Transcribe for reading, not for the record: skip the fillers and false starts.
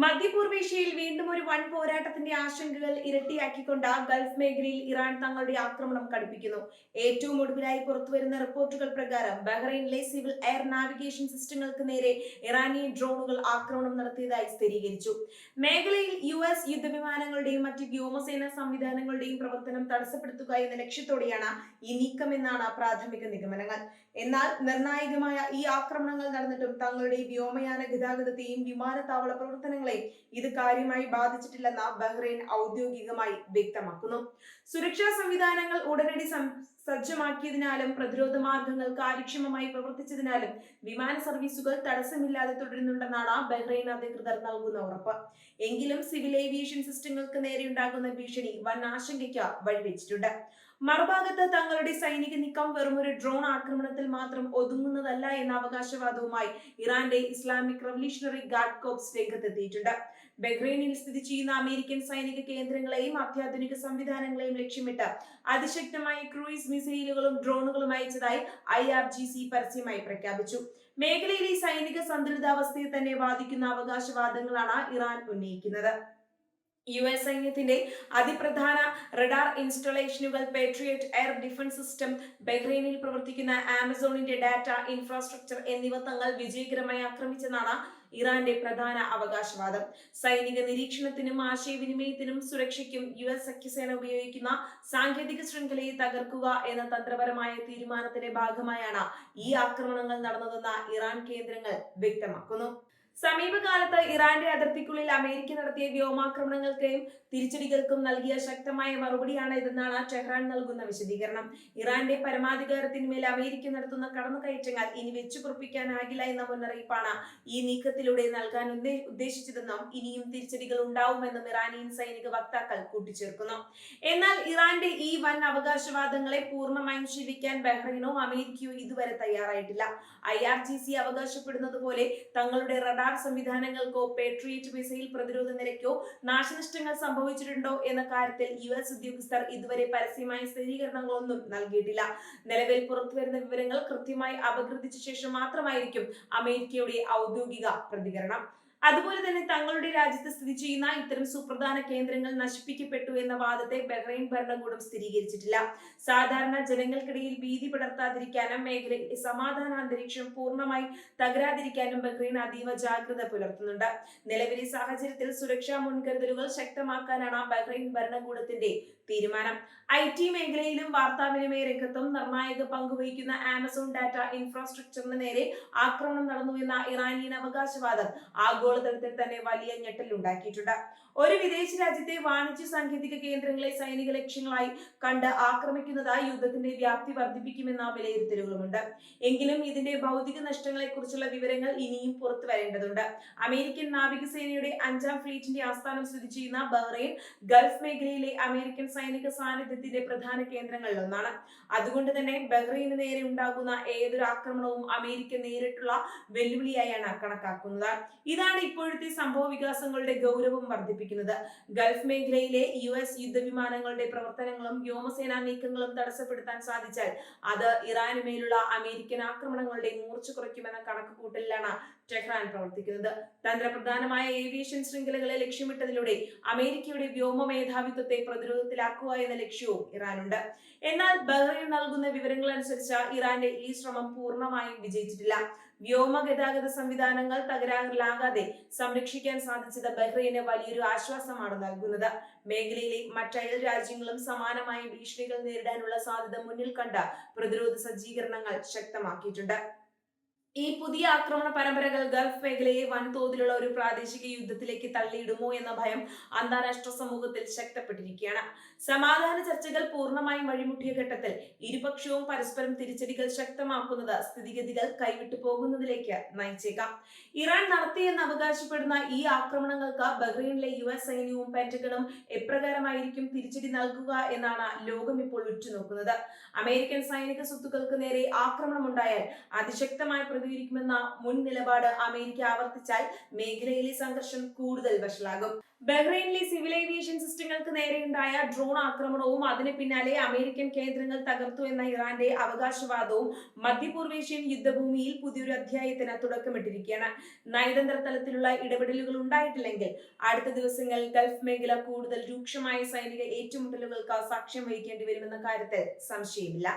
മധ്യപൂർവേഷ്യയിൽ വീണ്ടും ഒരു വൻ പോരാട്ടത്തിന്റെ ആശങ്കകൾ ഇരട്ടിയാക്കിക്കൊണ്ട് ഗൾഫ് മേഖലയിൽ ഇറാൻ തങ്ങളുടെ ആക്രമണം കടുപ്പിക്കുന്നു. ഏറ്റവും ഒടുവിലായി പുറത്തുവരുന്ന റിപ്പോർട്ടുകൾ പ്രകാരം ബഹ്റൈനിലെ സിവിൽ എയർ നാവിഗേഷൻ സിസ്റ്റങ്ങൾക്ക് നേരെ ഇറാനിയൻ ഡ്രോണുകൾ ആക്രമണം നടത്തിയതായി സ്ഥിരീകരിച്ചു. മേഖലയിൽ US യുദ്ധവിമാനങ്ങളുടെയും മറ്റ് വ്യോമസേനാ സംവിധാനങ്ങളുടെയും പ്രവർത്തനം തടസ്സപ്പെടുത്തുക എന്ന ലക്ഷ്യത്തോടെയാണ് ഈ നീക്കമെന്നാണ് പ്രാഥമിക നിഗമനങ്ങൾ. എന്നാൽ നിർണായകമായ ഈ ആക്രമണങ്ങൾ നടന്നിട്ടും തങ്ങളുടെ വ്യോമയാന ഗതാഗതത്തെയും വിമാനത്താവള പ്രവർത്തനങ്ങളെയും ഇത് കാര്യമായി ബാധിച്ചിട്ടില്ലെന്ന് ബഹ്റൈൻ ഔദ്യോഗികമായി വ്യക്തമാക്കുന്നു. സുരക്ഷാ സംവിധാനങ്ങൾ ഉടനടി സജ്ജമാക്കിയതിനാലും പ്രതിരോധ മാർഗങ്ങൾ കാര്യക്ഷമമായി പ്രവർത്തിച്ചതിനാലും വിമാന സർവീസുകൾ തടസ്സമില്ലാതെ തുടരുന്നുണ്ടെന്നാണ് ബഹ്റൈൻ അധികൃതർ നൽകുന്ന ഉറപ്പ്. എങ്കിലും സിവിൽ ഏവിയേഷൻ സിസ്റ്റങ്ങൾക്ക് നേരെയുണ്ടാകുന്ന ഭീഷണി വൻ ആശങ്കയ്ക്ക് വഴിവെച്ചിട്ടുണ്ട്. മറുഭാഗത്ത് തങ്ങളുടെ സൈനിക നീക്കം വെറുമൊരു ഡ്രോൺ ആക്രമണത്തിൽ മാത്രം ഒതുങ്ങുന്നതല്ല എന്ന അവകാശവാദവുമായി ഇറാന്റെ ഇസ്ലാമിക് റവല്യൂഷണറി ഗാർഡ് കോർപ്സ് രംഗത്തെത്തിയിട്ടുണ്ട്. ബഹ്റൈനിൽ സ്ഥിതി ചെയ്യുന്ന അമേരിക്കൻ സൈനിക കേന്ദ്രങ്ങളെയും അത്യാധുനിക സംവിധാനങ്ങളെയും ലക്ഷ്യമിട്ട് അതിശക്തമായ ക്രൂയിസ് മിസൈലുകളും ഡ്രോണുകളും അയച്ചതായി IRGC പരസ്യമായി പ്രഖ്യാപിച്ചു. മേഖലയിലെ സൈനിക സന്തുലിതാവസ്ഥയെ തന്നെ ബാധിക്കുന്ന അവകാശവാദങ്ങളാണ് ഇറാൻ ഉന്നയിക്കുന്നത്. US സൈന്യത്തിന്റെ അതിപ്രധാന റഡാർ ഇൻസ്റ്റലേഷനുകൾ, പേട്രിയറ്റ് എയർ ഡിഫൻസ് സിസ്റ്റം, ബഹ്റൈനിൽ പ്രവർത്തിക്കുന്ന ആമസോണിന്റെ ഡാറ്റ ഇൻഫ്രാസ്ട്രക്ചർ എന്നിവ തങ്ങൾ വിജയകരമായി ആക്രമിച്ചെന്നാണ് ഇറാന്റെ പ്രധാന അവകാശവാദം. സൈനിക നിരീക്ഷണത്തിനും ആശയവിനിമയത്തിനും സുരക്ഷയ്ക്കും US സഖ്യസേന ഉപയോഗിക്കുന്ന സാങ്കേതിക ശൃംഖലയെ തകർക്കുക എന്ന തന്ത്രപരമായ തീരുമാനത്തിന്റെ ഭാഗമായാണ് ഈ ആക്രമണങ്ങൾ നടന്നതെന്ന് ഇറാൻ കേന്ദ്രങ്ങൾ വ്യക്തമാക്കുന്നു. സമീപകാലത്ത് ഇറാന്റെ അതിർത്തിക്കുള്ളിൽ അമേരിക്ക നടത്തിയ വ്യോമാക്രമണങ്ങൾക്കും തിരിച്ചടികൾക്കും നൽകിയ ശക്തമായ മറുപടിയാണ് ഇതെന്നാണ് ടെഹ്റാൻ നൽകുന്ന വിശദീകരണം. ഇറാന്റെ പരമാധികാരത്തിന്മേൽ അമേരിക്ക നടത്തുന്ന കടന്നുകയറ്റങ്ങൾ ഇനി വെച്ചുപൊറുപ്പിക്കാനാകില്ല എന്ന മുന്നറിയിപ്പാണ് ഈ നീക്കത്തിലൂടെ നൽകാൻ ഉദ്ദേശിച്ചതെന്നും ഇനിയും തിരിച്ചടികൾ ഉണ്ടാവുമെന്നും ഇറാനിയൻ സൈനിക വക്താക്കൾ കൂട്ടിച്ചേർക്കുന്നു. എന്നാൽ ഇറാന്റെ ഈ വൻ അവകാശവാദങ്ങളെ പൂർണ്ണമായും ശരിവയ്ക്കാൻ ബഹ്റൈനോ അമേരിക്കയോ ഇതുവരെ തയ്യാറായിട്ടില്ല. IRGC അവകാശപ്പെടുന്നത് പോലെ തങ്ങളുടെ റഡാർ സംവിധാനങ്ങൾക്കോ പേട്രിയറ്റ് മിസൈൽ പ്രതിരോധ നിലയ്ക്കോ നാശനഷ്ടങ്ങൾ സംഭവിച്ചിട്ടുണ്ടോ എന്ന കാര്യത്തിൽ US ഉദ്യോഗസ്ഥർ ഇതുവരെ പരസ്യമായ സ്ഥിരീകരണങ്ങളൊന്നും നൽകിയിട്ടില്ല. നിലവിൽ പുറത്തുവരുന്ന വിവരങ്ങൾ കൃത്യമായി അപഗ്രഥിച്ച ശേഷം മാത്രമായിരിക്കും അമേരിക്കയുടെ ഔദ്യോഗിക പ്രതികരണം. അതുപോലെ തന്നെ തങ്ങളുടെ രാജ്യത്ത് സ്ഥിതി ചെയ്യുന്ന ഇത്തരം സുപ്രധാന കേന്ദ്രങ്ങൾ നശിപ്പിക്കപ്പെട്ടു എന്ന വാദത്തെ ബഹ്റൈൻ ഭരണകൂടം സ്ഥിരീകരിച്ചിട്ടില്ല. സാധാരണ ജനങ്ങൾക്കിടയിൽ ഭീതി പടർത്താതിരിക്കാനും മേഖലയിൽ സമാധാന അന്തരീക്ഷം പൂർണ്ണമായി തകരാതിരിക്കാനും ബഹ്റൈൻ അതീവ ജാഗ്രത പുലർത്തുന്നുണ്ട്. നിലവിലെ സാഹചര്യത്തിൽ സുരക്ഷാ മുൻകരുതലുകൾ ശക്തമാക്കാനാണ് ബഹ്റൈൻ ഭരണകൂടത്തിന്റെ തീരുമാനം. IT മേഖലയിലും വാർത്താവിനിമയ രംഗത്തും നിർണായക പങ്കുവഹിക്കുന്ന ആമസോൺ ഡാറ്റ ഇൻഫ്രാസ്ട്രക്ചറിന് നേരെ ആക്രമണം നടന്നുവെന്ന ഇറാനിയൻ അവകാശവാദം ആഗോളതലത്തിൽ തന്നെ വലിയ ഞെട്ടലുണ്ടാക്കിയിട്ടുണ്ട്. ഒരു വിദേശ രാജ്യത്തെ വാണിജ്യ സാങ്കേതിക കേന്ദ്രങ്ങളെ സൈനിക ലക്ഷ്യങ്ങളായി കണ്ട് ആക്രമിക്കുന്നത് യുദ്ധത്തിന്റെ വ്യാപ്തി വർദ്ധിപ്പിക്കുമെന്ന വിലയിരുത്തലുകളുമുണ്ട്. എങ്കിലും ഇതിന്റെ ഭൗതിക നഷ്ടങ്ങളെ കുറിച്ചുള്ള വിവരങ്ങൾ ഇനിയും പുറത്തു വരേണ്ടതുണ്ട്. അമേരിക്കൻ നാവികസേനയുടെ 5ാം ഫ്ലീറ്റിന്റെ ആസ്ഥാനം സ്ഥിതി ചെയ്യുന്ന ബഹ്റൈൻ ഗൾഫ് മേഖലയിലെ അമേരിക്കൻ സൈനിക സാന്നിധ്യത്തിന്റെ പ്രധാന കേന്ദ്രങ്ങളിലൊന്നാണ്. അതുകൊണ്ട് തന്നെ ബഹ്റൈന് നേരെ ഉണ്ടാകുന്ന ഏതൊരു ആക്രമണവും അമേരിക്ക നേരിട്ടുള്ള വെല്ലുവിളിയായാണ് കണക്കാക്കുന്നത്. ഇതാണ് ഇപ്പോഴത്തെ സംഭവ വികാസങ്ങളുടെ ഗൗരവം വർദ്ധിപ്പിക്കുന്നത്. ഗൾഫ് മേഖലയിലെ US യുദ്ധവിമാനങ്ങളുടെ പ്രവർത്തനങ്ങളും വ്യോമസേനാ നീക്കങ്ങളും തടസ്സപ്പെടുത്താൻ സാധിച്ചാൽ അത് ഇറാന് മേലുള്ള അമേരിക്കൻ ആക്രമണങ്ങളുടെ മൂർച്ച കുറയ്ക്കുമെന്ന കണക്കുകൂട്ടലിലാണ് ടെഹ്റാൻ പ്രവർത്തിക്കുന്നത്. തന്ത്രപ്രധാനമായ ഏവിയേഷൻ ശൃംഖലകളെ ലക്ഷ്യമിട്ടതിലൂടെ അമേരിക്കയുടെ വ്യോമ മേധാവിത്വത്തെ പ്രതിരോധത്തിലാക്കുക എന്ന ലക്ഷ്യവും ഇറാനുണ്ട്. എന്നാൽ ബഹ്റൈൻ നൽകുന്ന വിവരങ്ങൾ അനുസരിച്ച് ഇറാന്റെ ഈ ശ്രമം പൂർണ്ണമായും വിജയിച്ചിട്ടില്ല. വ്യോമ ഗതാഗത സംവിധാനങ്ങൾ തകരാറിലാകാതെ സംരക്ഷിക്കാൻ സാധിച്ചത് ബഹ്റൈന് വലിയൊരു ആശ്വാസമാണ് നൽകുന്നത്. മേഖലയിലെ മറ്റയൽ രാജ്യങ്ങളും സമാനമായ ഭീഷണികൾ നേരിടാനുള്ള സാധ്യത മുന്നിൽ കണ്ട് പ്രതിരോധ സജ്ജീകരണങ്ങൾ ശക്തമാക്കിയിട്ടുണ്ട്. ഈ പുതിയ ആക്രമണ പരമ്പരകൾ ഗൾഫ് മേഖലയെ വൻതോതിലുള്ള ഒരു പ്രാദേശിക യുദ്ധത്തിലേക്ക് തള്ളിയിടുമോ എന്ന ഭയം അന്താരാഷ്ട്ര സമൂഹത്തിൽ ശക്തപ്പെട്ടിരിക്കുകയാണ്. സമാധാന ചർച്ചകൾ പൂർണ്ണമായും വഴിമുട്ടിയ ഘട്ടത്തിൽ ഇരുപക്ഷവും പരസ്പരം തിരിച്ചടികൾ ശക്തമാക്കുന്നത് സ്ഥിതിഗതികൾ കൈവിട്ടു പോകുന്നതിലേക്ക് നയിച്ചേക്കാം. ഇറാൻ നടത്തിയെന്ന് അവകാശപ്പെടുന്ന ഈ ആക്രമണങ്ങൾക്ക് ബഹ്റൈനിലെ US സൈന്യവും പെന്റഗണും എപ്രകാരമായിരിക്കും തിരിച്ചടി നൽകുക എന്നാണ് ലോകം ഇപ്പോൾ ഉറ്റുനോക്കുന്നത്. അമേരിക്കൻ സൈനിക സ്വത്തുക്കൾക്ക് നേരെ ആക്രമണമുണ്ടായാൽ അതിശക്തമായ പ്രതികരിക്കുമെന്ന മുൻ നിലപാട് അമേരിക്ക ആവർത്തിച്ചാൽ മേഖലയിലെ സംഘർഷം കൂടുതൽ വഷളാകും. ബഹ്റൈനിലെ സിവിൽ ഏവിയേഷൻ സിസ്റ്റങ്ങൾക്ക് നേരെയുണ്ടായ ഡ്രോൺ ആക്രമണവും അതിന് പിന്നാലെ അമേരിക്കൻ കേന്ദ്രങ്ങൾ തകർത്തു എന്ന ഇറാന്റെ അവകാശവാദവും മധ്യപൂർവേഷ്യൻ യുദ്ധഭൂമിയിൽ പുതിയൊരു അധ്യായത്തിന് തുടക്കമിട്ടിരിക്കുകയാണ്. നയതന്ത്ര തലത്തിലുള്ള ഇടപെടലുകൾ ഉണ്ടായിട്ടില്ലെങ്കിൽ അടുത്ത ദിവസങ്ങളിൽ ഗൾഫ് മേഖല കൂടുതൽ രൂക്ഷമായ സൈനിക ഏറ്റുമുട്ടലുകൾക്ക് സാക്ഷ്യം വഹിക്കേണ്ടി വരുമെന്ന കാര്യത്തിൽ സംശയമില്ല.